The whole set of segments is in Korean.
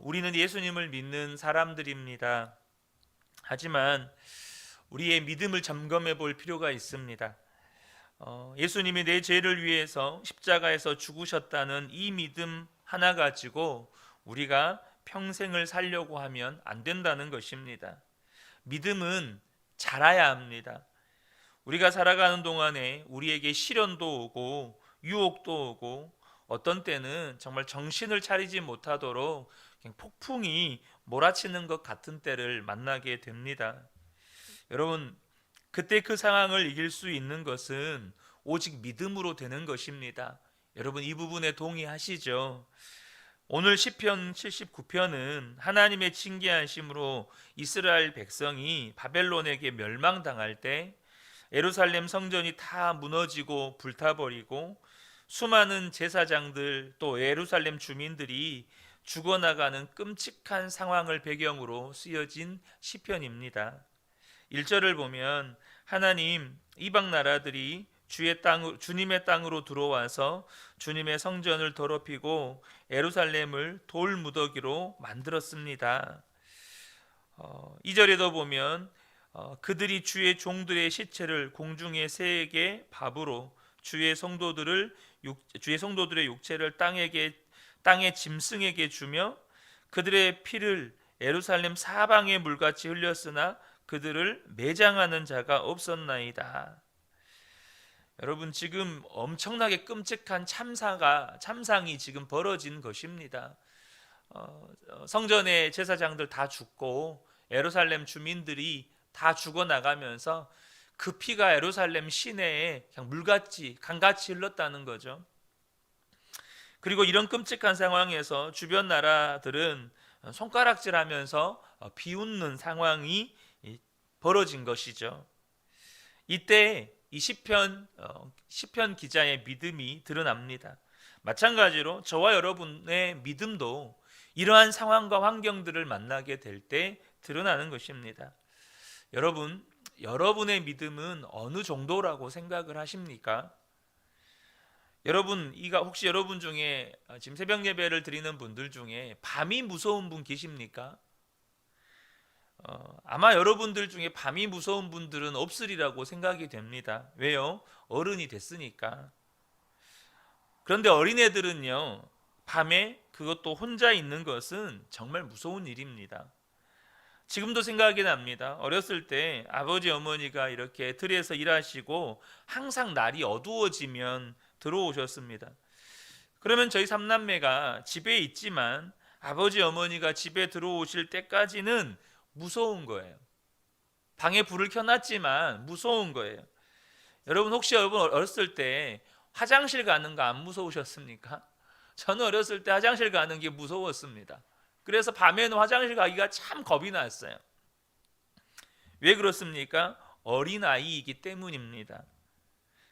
우리는 예수님을 믿는 사람들입니다. 하지만 우리의 믿음을 점검해 볼 필요가 있습니다. 예수님이 내 죄를 위해서 십자가에서 죽으셨다는 이 믿음 하나 가지고 우리가 평생을 살려고 하면 안 된다는 것입니다. 믿음은 자라야 합니다. 우리가 살아가는 동안에 우리에게 시련도 오고 유혹도 오고 어떤 때는 정말 정신을 차리지 못하도록 그냥 폭풍이 몰아치는 것 같은 때를 만나게 됩니다. 여러분, 그때 그 상황을 이길 수 있는 것은 오직 믿음으로 되는 것입니다. 여러분, 이 부분에 동의하시죠? 오늘 시편 79편은 하나님의 징계하심으로 이스라엘 백성이 바벨론에게 멸망당할 때 예루살렘 성전이 다 무너지고 불타버리고 수많은 제사장들 또 예루살렘 주민들이 죽어나가는 끔찍한 상황을 배경으로 쓰여진 시편입니다. 1절을 보면 하나님 이방 나라들이 주님의 땅으로 들어와서 주님의 성전을 더럽히고 예루살렘을 돌무더기로 만들었습니다. 2절에도 보면 그들이 주의 종들의 시체를 공중의 새에게 밥으로 주의 성도들의 육체를 땅의 짐승에게 주며 그들의 피를 예루살렘 사방의 물같이 흘렸으나 그들을 매장하는 자가 없었나이다. 여러분, 지금 엄청나게 끔찍한 참상이 지금 벌어진 것입니다. 성전의 제사장들 다 죽고 예루살렘 주민들이 다 죽어나가면서 그 피가 예루살렘 시내에 그냥 물같이 강같이 흘렀다는 거죠. 그리고 이런 끔찍한 상황에서 주변 나라들은 손가락질하면서 비웃는 상황이 벌어진 것이죠. 이때 이 시편 기자의 믿음이 드러납니다. 마찬가지로 저와 여러분의 믿음도 이러한 상황과 환경들을 만나게 될 때 드러나는 것입니다. 여러분의 믿음은 어느 정도라고 생각을 하십니까? 혹시 여러분 중에 지금 새벽 예배를 드리는 분들 중에 밤이 무서운 분 계십니까? 아마 여러분들 중에 밤이 무서운 분들은 없으리라고 생각이 됩니다. 왜요? 어른이 됐으니까. 그런데 어린애들은요, 밤에 그것도 혼자 있는 것은 정말 무서운 일입니다. 지금도 생각이 납니다. 어렸을 때 아버지 어머니가 이렇게 들에서 일하시고 항상 날이 어두워지면 들어오셨습니다. 그러면 저희 삼남매가 집에 있지만 아버지 어머니가 집에 들어오실 때까지는 무서운 거예요. 방에 불을 켜놨지만 무서운 거예요. 혹시 여러분 어렸을 때 화장실 가는 거 안 무서우셨습니까? 저는 어렸을 때 화장실 가는 게 무서웠습니다. 그래서 밤에는 화장실 가기가 참 겁이 났어요. 왜 그렇습니까? 어린아이이기 때문입니다.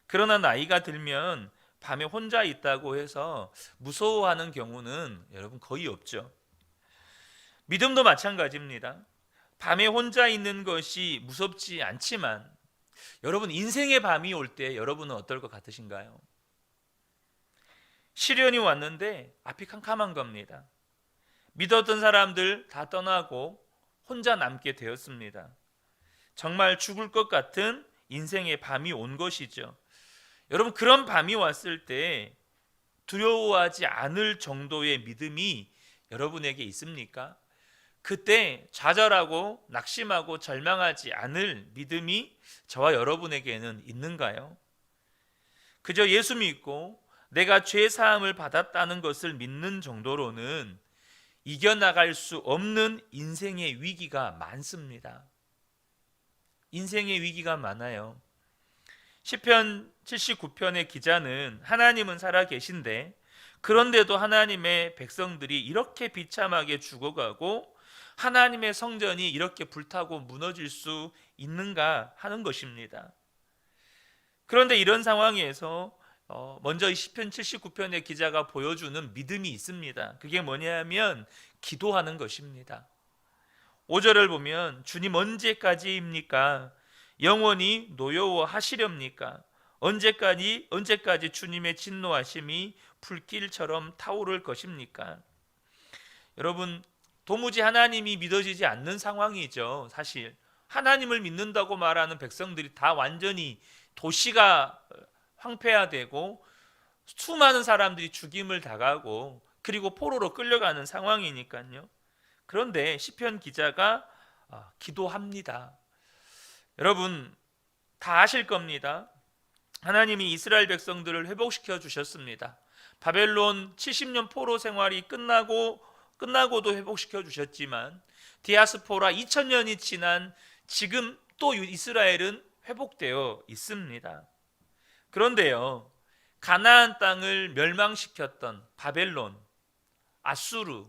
그러나 나이가 들면 밤에 혼자 있다고 해서 무서워하는 경우는 여러분 거의 없죠. 믿음도 마찬가지입니다. 밤에 혼자 있는 것이 무섭지 않지만 여러분, 인생의 밤이 올 때 여러분은 어떨 것 같으신가요? 시련이 왔는데 앞이 캄캄한 겁니다. 믿었던 사람들 다 떠나고 혼자 남게 되었습니다. 정말 죽을 것 같은 인생의 밤이 온 것이죠. 여러분, 그런 밤이 왔을 때 두려워하지 않을 정도의 믿음이 여러분에게 있습니까? 그때 좌절하고 낙심하고 절망하지 않을 믿음이 저와 여러분에게는 있는가요? 그저 예수 믿고 내가 죄 사함을 받았다는 것을 믿는 정도로는 이겨나갈 수 없는 인생의 위기가 많습니다. 인생의 위기가 많아요. 시편 79편의 기자는 하나님은 살아 계신데 그런데도 하나님의 백성들이 이렇게 비참하게 죽어가고 하나님의 성전이 이렇게 불타고 무너질 수 있는가 하는 것입니다. 그런데 이런 상황에서 먼저 이 시편 79편의 기자가 보여주는 믿음이 있습니다. 그게 뭐냐면 기도하는 것입니다. 5절을 보면 주님 언제까지입니까? 영원히 노여워하시렵니까? 언제까지 주님의 진노하심이 불길처럼 타오를 것입니까? 여러분, 도무지 하나님이 믿어지지 않는 상황이죠. 사실 하나님을 믿는다고 말하는 백성들이 다 완전히 도시가 황폐화되고 수많은 사람들이 죽임을 당하고 그리고 포로로 끌려가는 상황이니까요. 그런데 시편 기자가 기도합니다. 여러분 다 아실 겁니다. 하나님이 이스라엘 백성들을 회복시켜 주셨습니다. 바벨론 70년 포로 생활이 끝나고도 회복시켜 주셨지만 디아스포라 2000년이 지난 지금 또 이스라엘은 회복되어 있습니다. 그런데요, 가나안 땅을 멸망시켰던 바벨론, 아수르,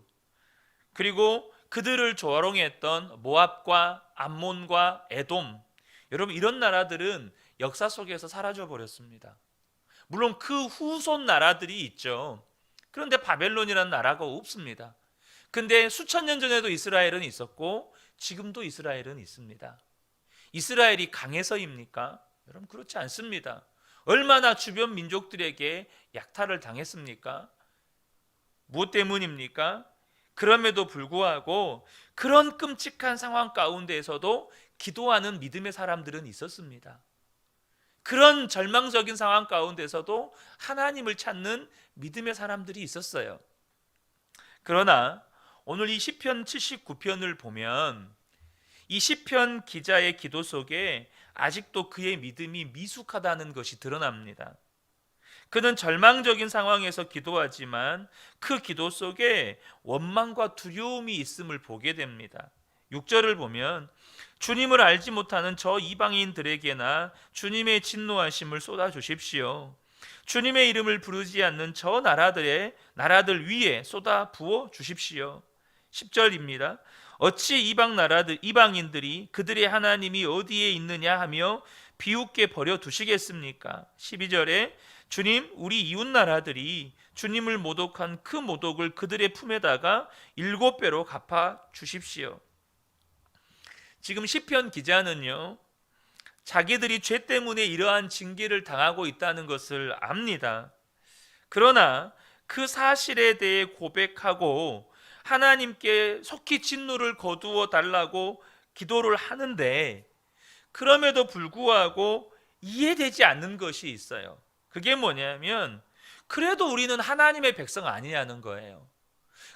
그리고 그들을 조롱했던 모압과 암몬과 에돔, 여러분 이런 나라들은 역사 속에서 사라져 버렸습니다. 물론 그 후손 나라들이 있죠. 그런데 바벨론이라는 나라가 없습니다. 근데 수천 년 전에도 이스라엘은 있었고 지금도 이스라엘은 있습니다. 이스라엘이 강해서입니까? 여러분 그렇지 않습니다. 얼마나 주변 민족들에게 약탈을 당했습니까? 무엇 때문입니까? 그럼에도 불구하고 그런 끔찍한 상황 가운데에서도 기도하는 믿음의 사람들은 있었습니다. 그런 절망적인 상황 가운데서도 하나님을 찾는 믿음의 사람들이 있었어요. 그러나 오늘 이 시편 79편을 보면 이 시편 기자의 기도 속에 아직도 그의 믿음이 미숙하다는 것이 드러납니다. 그는 절망적인 상황에서 기도하지만 그 기도 속에 원망과 두려움이 있음을 보게 됩니다. 6절을 보면 주님을 알지 못하는 저 이방인들에게나 주님의 진노하심을 쏟아주십시오. 주님의 이름을 부르지 않는 저 나라들 위에 쏟아 부어 주십시오. 10절입니다. 어찌 이방인들이 그들의 하나님이 어디에 있느냐 하며 비웃게 버려두시겠습니까? 12절에 주님, 우리 이웃 나라들이 주님을 모독한 그 모독을 그들의 품에다가 7배로 갚아 주십시오. 지금 시편 기자는요, 자기들이 죄 때문에 이러한 징계를 당하고 있다는 것을 압니다. 그러나 그 사실에 대해 고백하고 하나님께 속히 진노를 거두어 달라고 기도를 하는데 그럼에도 불구하고 이해되지 않는 것이 있어요. 그게 뭐냐면 그래도 우리는 하나님의 백성 아니냐는 거예요.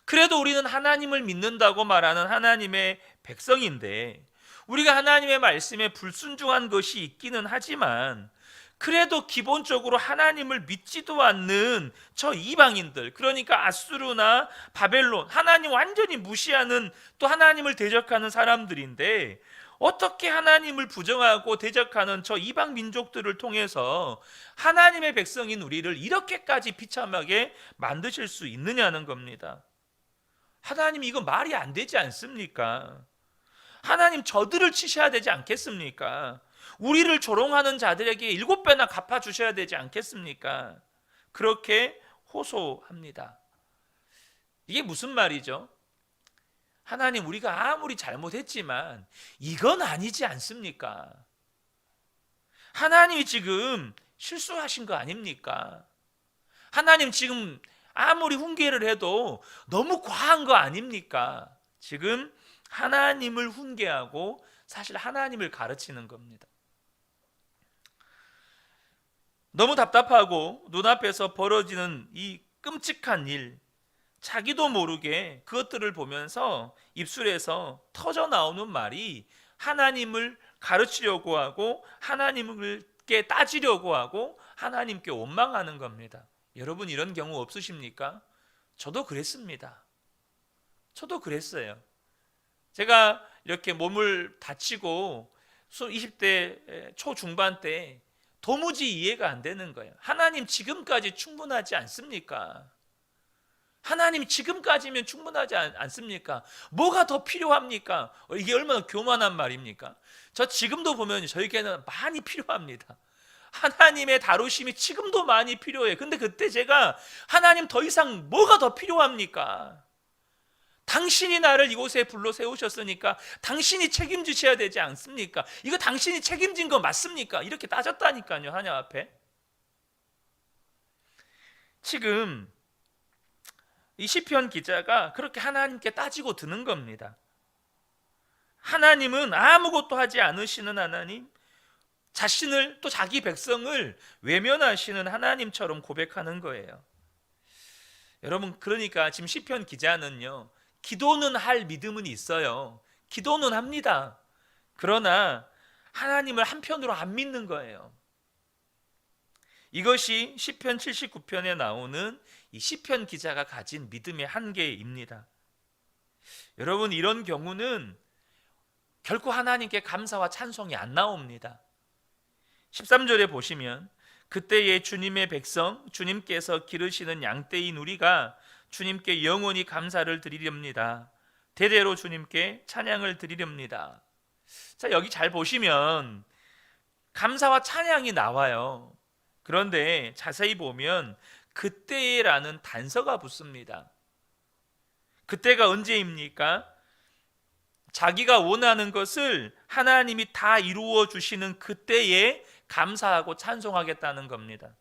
그래도 우리는 하나님을 믿는다고 말하는 하나님의 백성인데 우리가 하나님의 말씀에 불순종한 것이 있기는 하지만 그래도 기본적으로 하나님을 믿지도 않는 저 이방인들, 그러니까 아수르나 바벨론, 하나님 완전히 무시하는 또 하나님을 대적하는 사람들인데 어떻게 하나님을 부정하고 대적하는 저 이방 민족들을 통해서 하나님의 백성인 우리를 이렇게까지 비참하게 만드실 수 있느냐는 겁니다. 하나님 이거 말이 안 되지 않습니까? 하나님 저들을 치셔야 되지 않겠습니까? 우리를 조롱하는 자들에게 7배나 갚아주셔야 되지 않겠습니까? 그렇게 호소합니다. 이게 무슨 말이죠? 하나님 우리가 아무리 잘못했지만 이건 아니지 않습니까? 하나님이 지금 실수하신 거 아닙니까? 하나님 지금 아무리 훈계를 해도 너무 과한 거 아닙니까? 지금 하나님을 훈계하고 사실 하나님을 가르치는 겁니다. 너무 답답하고 눈앞에서 벌어지는 이 끔찍한 일, 자기도 모르게 그것들을 보면서 입술에서 터져 나오는 말이 하나님을 가르치려고 하고 하나님께 따지려고 하고 하나님께 원망하는 겁니다. 여러분 이런 경우 없으십니까? 저도 그랬습니다. 저도 그랬어요. 제가 이렇게 몸을 다치고 20대 초중반 때 도무지 이해가 안 되는 거예요. 하나님 지금까지 충분하지 않습니까? 하나님 지금까지면 충분하지 않습니까? 뭐가 더 필요합니까? 이게 얼마나 교만한 말입니까? 저 지금도 보면 저에게는 많이 필요합니다. 하나님의 다루심이 지금도 많이 필요해요. 근데 그때 제가 하나님 더 이상 뭐가 더 필요합니까? 당신이 나를 이곳에 불러 세우셨으니까 당신이 책임지셔야 되지 않습니까? 이거 당신이 책임진 거 맞습니까? 이렇게 따졌다니까요, 하나님 앞에. 지금 이 시편 기자가 그렇게 하나님께 따지고 드는 겁니다. 하나님은 아무것도 하지 않으시는 하나님, 자신을 또 자기 백성을 외면하시는 하나님처럼 고백하는 거예요. 여러분, 그러니까 지금 시편 기자는요, 기도는 할 믿음은 있어요. 기도는 합니다. 그러나 하나님을 한편으로 안 믿는 거예요. 이것이 시편 79편에 나오는 이 시편 기자가 가진 믿음의 한계입니다. 여러분, 이런 경우는 결코 하나님께 감사와 찬송이 안 나옵니다. 13절에 보시면 그때에 주님의 백성, 주님께서 기르시는 양떼인 우리가 주님께 영원히 감사를 드리렵니다. 대대로 주님께 찬양을 드리렵니다. 자, 여기 잘 보시면 감사와 찬양이 나와요. 그런데 자세히 보면 그때라는 단서가 붙습니다. 그때가 언제입니까? 자기가 원하는 것을 하나님이 다 이루어 주시는 그때에 감사하고 찬송하겠다는 겁니다.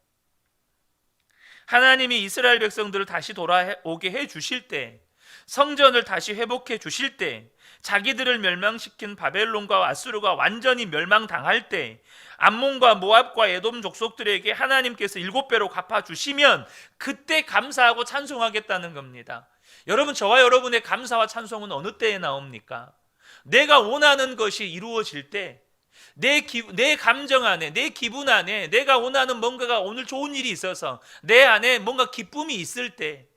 하나님이 이스라엘 백성들을 다시 돌아오게 해 주실 때, 성전을 다시 회복해 주실 때, 자기들을 멸망시킨 바벨론과 아수르가 완전히 멸망당할 때, 암몬과 모압과 에돔 족속들에게 하나님께서 7배로 갚아주시면 그때 감사하고 찬송하겠다는 겁니다. 여러분, 저와 여러분의 감사와 찬송은 어느 때에 나옵니까? 내가 원하는 것이 이루어질 때, 내 감정 안에, 내 기분 안에 내가 원하는 뭔가가 오늘 좋은 일이 있어서 내 안에 뭔가 기쁨이 있을 때,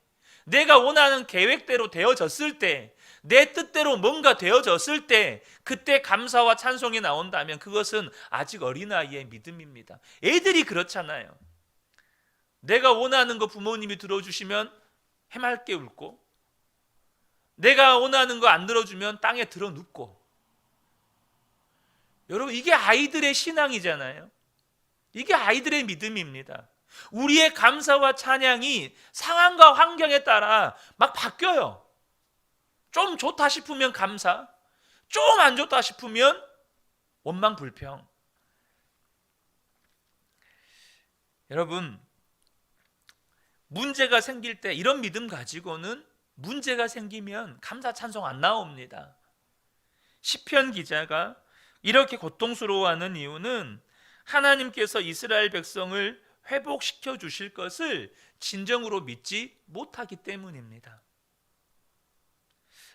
내가 원하는 계획대로 되어졌을 때, 내 뜻대로 뭔가 되어졌을 때, 그때 감사와 찬송이 나온다면 그것은 아직 어린아이의 믿음입니다. 애들이 그렇잖아요. 내가 원하는 거 부모님이 들어주시면 해맑게 울고, 내가 원하는 거 안 들어주면 땅에 들어 눕고. 여러분, 이게 아이들의 신앙이잖아요. 이게 아이들의 믿음입니다. 우리의 감사와 찬양이 상황과 환경에 따라 막 바뀌어요. 좀 좋다 싶으면 감사, 좀 안 좋다 싶으면 원망 불평. 여러분, 문제가 생길 때 이런 믿음 가지고는 문제가 생기면 감사 찬송 안 나옵니다. 시편 기자가 이렇게 고통스러워하는 이유는 하나님께서 이스라엘 백성을 회복시켜 주실 것을 진정으로 믿지 못하기 때문입니다.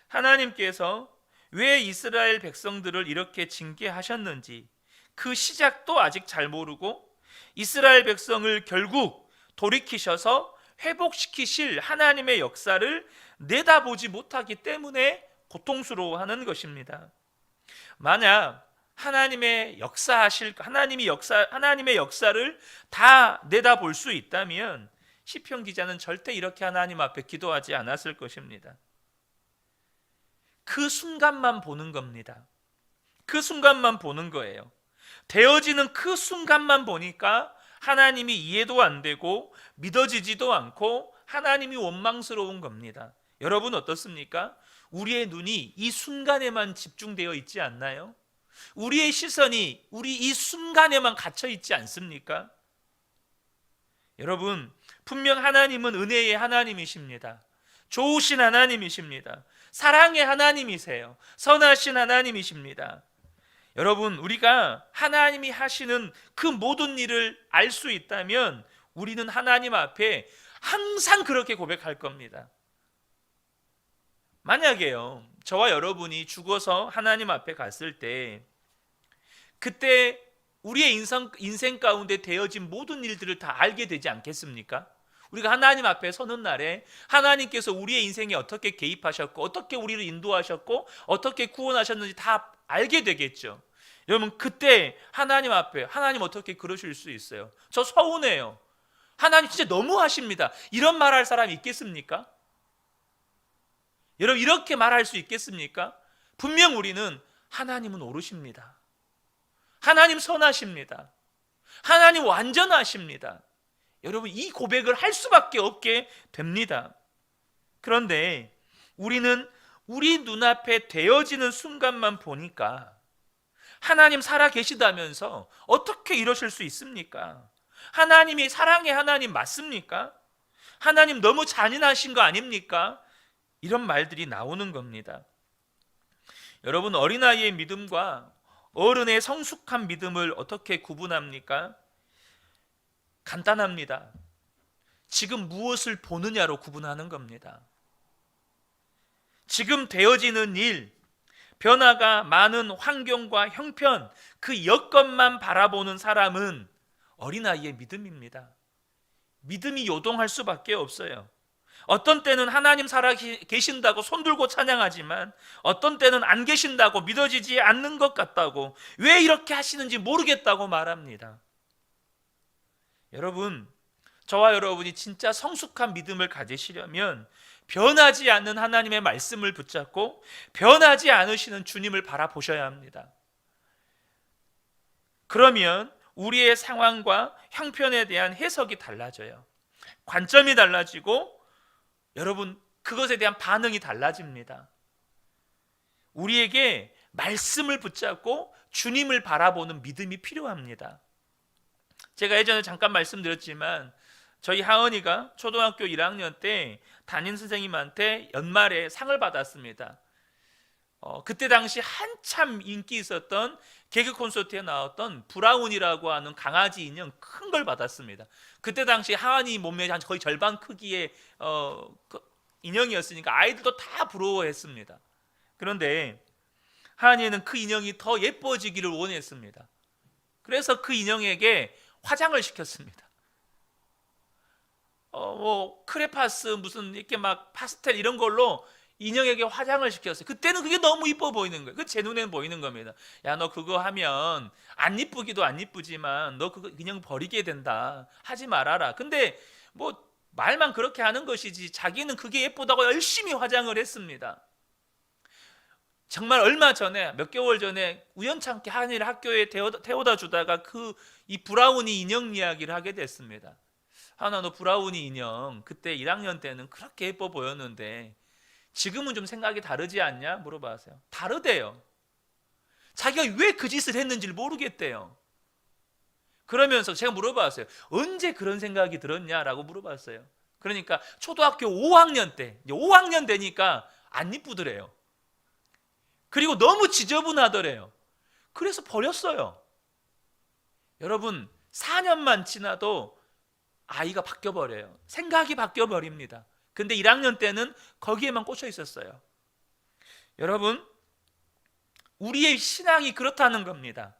하나님께서 왜 이스라엘 백성들을 이렇게 징계하셨는지 그 시작도 아직 잘 모르고 이스라엘 백성을 결국 돌이키셔서 회복시키실 하나님의 역사를 내다보지 못하기 때문에 고통스러워하는 것입니다. 만약 하나님의 역사를 다 내다볼 수 있다면 시편 기자는 절대 이렇게 하나님 앞에 기도하지 않았을 것입니다. 그 순간만 보는 겁니다. 그 순간만 보는 거예요. 되어지는 그 순간만 보니까 하나님이 이해도 안 되고 믿어지지도 않고 하나님이 원망스러운 겁니다. 여러분 어떻습니까? 우리의 눈이 이 순간에만 집중되어 있지 않나요? 우리의 시선이 우리 이 순간에만 갇혀 있지 않습니까? 여러분, 분명 하나님은 은혜의 하나님이십니다. 좋으신 하나님이십니다. 사랑의 하나님이세요. 선하신 하나님이십니다. 여러분, 우리가 하나님이 하시는 그 모든 일을 알 수 있다면 우리는 하나님 앞에 항상 그렇게 고백할 겁니다. 만약에요, 저와 여러분이 죽어서 하나님 앞에 갔을 때 그때 우리의 인생 가운데 되어진 모든 일들을 다 알게 되지 않겠습니까? 우리가 하나님 앞에 서는 날에 하나님께서 우리의 인생에 어떻게 개입하셨고 어떻게 우리를 인도하셨고 어떻게 구원하셨는지 다 알게 되겠죠. 여러분, 그때 하나님 앞에 하나님 어떻게 그러실 수 있어요? 저 서운해요. 하나님 진짜 너무하십니다. 이런 말할 사람이 있겠습니까? 여러분, 이렇게 말할 수 있겠습니까? 분명 우리는 하나님은 옳으십니다. 하나님 선하십니다. 하나님 완전하십니다. 여러분, 이 고백을 할 수밖에 없게 됩니다. 그런데 우리는 우리 눈앞에 되어지는 순간만 보니까 하나님 살아 계시다면서 어떻게 이러실 수 있습니까? 하나님이 사랑의 하나님 맞습니까? 하나님 너무 잔인하신 거 아닙니까? 이런 말들이 나오는 겁니다. 여러분, 어린아이의 믿음과 어른의 성숙한 믿음을 어떻게 구분합니까? 간단합니다. 지금 무엇을 보느냐로 구분하는 겁니다. 지금 되어지는 일, 변화가 많은 환경과 형편, 그 여건만 바라보는 사람은 어린아이의 믿음입니다. 믿음이 요동할 수밖에 없어요. 어떤 때는 하나님 살아 계신다고 손들고 찬양하지만 어떤 때는 안 계신다고 믿어지지 않는 것 같다고, 왜 이렇게 하시는지 모르겠다고 말합니다. 여러분, 저와 여러분이 진짜 성숙한 믿음을 가지시려면 변하지 않는 하나님의 말씀을 붙잡고 변하지 않으시는 주님을 바라보셔야 합니다. 그러면 우리의 상황과 형편에 대한 해석이 달라져요. 관점이 달라지고 여러분, 그것에 대한 반응이 달라집니다. 우리에게 말씀을 붙잡고 주님을 바라보는 믿음이 필요합니다. 제가 예전에 잠깐 말씀드렸지만 저희 하은이가 초등학교 1학년 때 담임 선생님한테 연말에 상을 받았습니다. 그때 당시 한참 인기 있었던 개그 콘서트에 나왔던 브라운이라고 하는 강아지 인형 큰 걸 받았습니다. 그때 당시 하은이 몸매 한 거의 절반 크기의 인형이었으니까 아이들도 다 부러워했습니다. 그런데 하은이는 그 인형이 더 예뻐지기를 원했습니다. 그래서 그 인형에게 화장을 시켰습니다. 크레파스 무슨 이렇게 막 파스텔 이런 걸로 인형에게 화장을 시켰어요. 그때는 그게 너무 이뻐 보이는 거예요. 제 눈에는 보이는 겁니다. 야, 너 그거 하면 안 이쁘기도 안 이쁘지만 너 그거 인형 버리게 된다. 하지 말아라. 근데 뭐 말만 그렇게 하는 것이지 자기는 그게 예쁘다고 열심히 화장을 했습니다. 정말 얼마 전에, 몇 개월 전에 우연찮게 한일 학교에 태워다 주다가 이 브라우니 인형 이야기를 하게 됐습니다. 하나, 너 브라우니 인형 그때 1학년 때는 그렇게 예뻐 보였는데 지금은 좀 생각이 다르지 않냐? 물어봤어요. 다르대요. 자기가 왜 그 짓을 했는지를 모르겠대요. 그러면서 제가 물어봤어요. 언제 그런 생각이 들었냐라고 물어봤어요. 그러니까 초등학교 5학년 때, 5학년 되니까 안 이쁘더래요. 그리고 너무 지저분하더래요. 그래서 버렸어요. 여러분, 4년만 지나도 아이가 바뀌어버려요. 생각이 바뀌어버립니다. 근데 1학년 때는 거기에만 꽂혀 있었어요. 여러분, 우리의 신앙이 그렇다는 겁니다.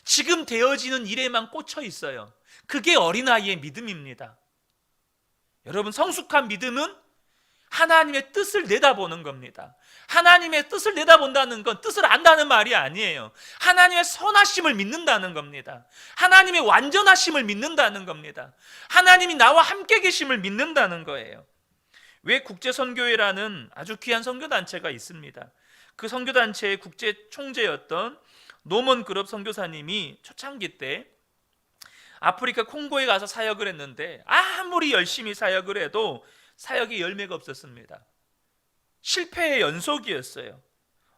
지금 되어지는 일에만 꽂혀 있어요. 그게 어린아이의 믿음입니다. 여러분, 성숙한 믿음은 하나님의 뜻을 내다보는 겁니다. 하나님의 뜻을 내다본다는 건 뜻을 안다는 말이 아니에요. 하나님의 선하심을 믿는다는 겁니다. 하나님의 완전하심을 믿는다는 겁니다. 하나님이 나와 함께 계심을 믿는다는 거예요. 왜 국제선교회라는 아주 귀한 선교단체가 있습니다. 그 선교단체의 국제 총재였던 노먼 그럽 선교사님이 초창기 때 아프리카 콩고에 가서 사역을 했는데 아무리 열심히 사역을 해도 사역의 열매가 없었습니다. 실패의 연속이었어요.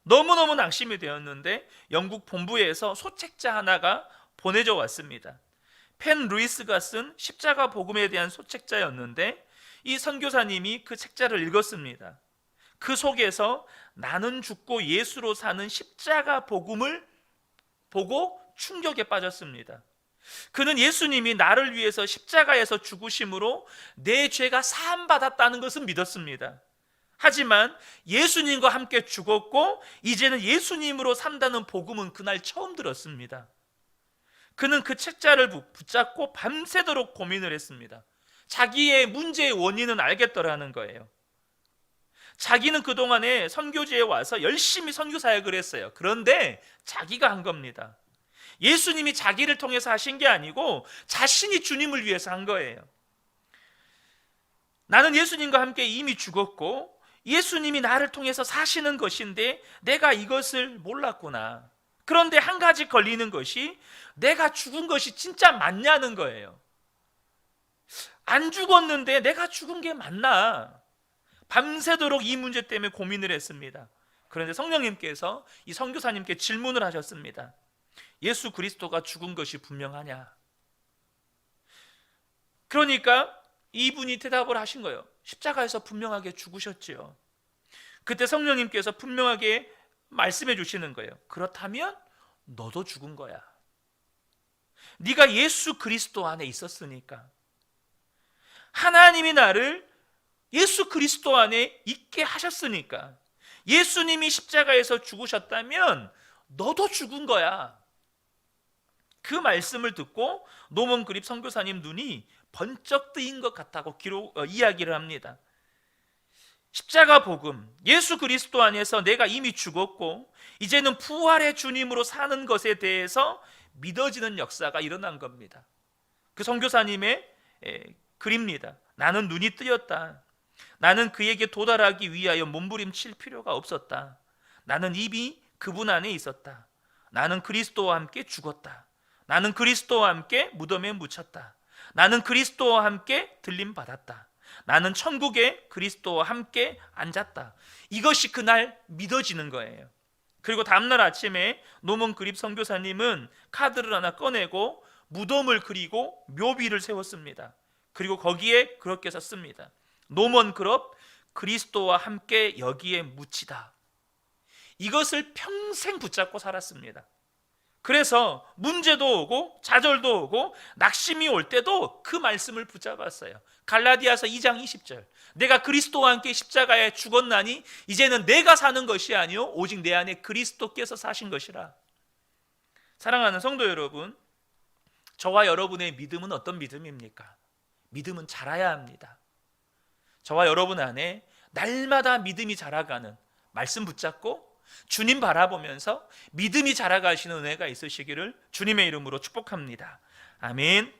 너무너무 낙심이 되었는데 영국 본부에서 소책자 하나가 보내져 왔습니다. 펜 루이스가 쓴 십자가 복음에 대한 소책자였는데 이 선교사님이 그 책자를 읽었습니다. 그 속에서 나는 죽고 예수로 사는 십자가 복음을 보고 충격에 빠졌습니다. 그는 예수님이 나를 위해서 십자가에서 죽으심으로 내 죄가 사함받았다는 것을 믿었습니다. 하지만 예수님과 함께 죽었고 이제는 예수님으로 산다는 복음은 그날 처음 들었습니다. 그는 그 책자를 붙잡고 밤새도록 고민을 했습니다. 자기의 문제의 원인은 알겠더라는 거예요. 자기는 그동안에 선교지에 와서 열심히 선교 사역을 했어요. 그런데 자기가 한 겁니다. 예수님이 자기를 통해서 하신 게 아니고 자신이 주님을 위해서 한 거예요. 나는 예수님과 함께 이미 죽었고 예수님이 나를 통해서 사시는 것인데 내가 이것을 몰랐구나. 그런데 한 가지 걸리는 것이 내가 죽은 것이 진짜 맞냐는 거예요. 안 죽었는데 내가 죽은 게 맞나? 밤새도록 이 문제 때문에 고민을 했습니다. 그런데 성령님께서 이 선교사님께 질문을 하셨습니다. 예수 그리스도가 죽은 것이 분명하냐? 그러니까 이분이 대답을 하신 거예요. 십자가에서 분명하게 죽으셨지요. 그때 성령님께서 분명하게 말씀해 주시는 거예요. 그렇다면 너도 죽은 거야. 네가 예수 그리스도 안에 있었으니까. 하나님이 나를 예수 그리스도 안에 있게 하셨으니까. 예수님이 십자가에서 죽으셨다면 너도 죽은 거야. 그 말씀을 듣고 노먼 그립 선교사님 눈이 번쩍 뜨인 것 같다고 이야기를 합니다. 십자가 복음, 예수 그리스도 안에서 내가 이미 죽었고 이제는 부활의 주님으로 사는 것에 대해서 믿어지는 역사가 일어난 겁니다. 그 선교사님의 글입니다. 나는 눈이 뜨였다. 나는 그에게 도달하기 위하여 몸부림칠 필요가 없었다. 나는 이미 그분 안에 있었다. 나는 그리스도와 함께 죽었다. 나는 그리스도와 함께 무덤에 묻혔다. 나는 그리스도와 함께 들림받았다. 나는 천국에 그리스도와 함께 앉았다. 이것이 그날 믿어지는 거예요. 그리고 다음날 아침에 노먼 그립 선교사님은 카드를 하나 꺼내고 무덤을 그리고 묘비를 세웠습니다. 그리고 거기에 그렇게 썼습니다. 노먼 그립 그리스도와 함께 여기에 묻히다. 이것을 평생 붙잡고 살았습니다. 그래서 문제도 오고 좌절도 오고 낙심이 올 때도 그 말씀을 붙잡았어요. 갈라디아서 2장 20절. 내가 그리스도와 함께 십자가에 죽었나니 이제는 내가 사는 것이 아니요 오직 내 안에 그리스도께서 사신 것이라. 사랑하는 성도 여러분, 저와 여러분의 믿음은 어떤 믿음입니까? 믿음은 자라야 합니다. 저와 여러분 안에 날마다 믿음이 자라가는 말씀 붙잡고 주님 바라보면서 믿음이 자라가시는 은혜가 있으시기를 주님의 이름으로 축복합니다. 아멘.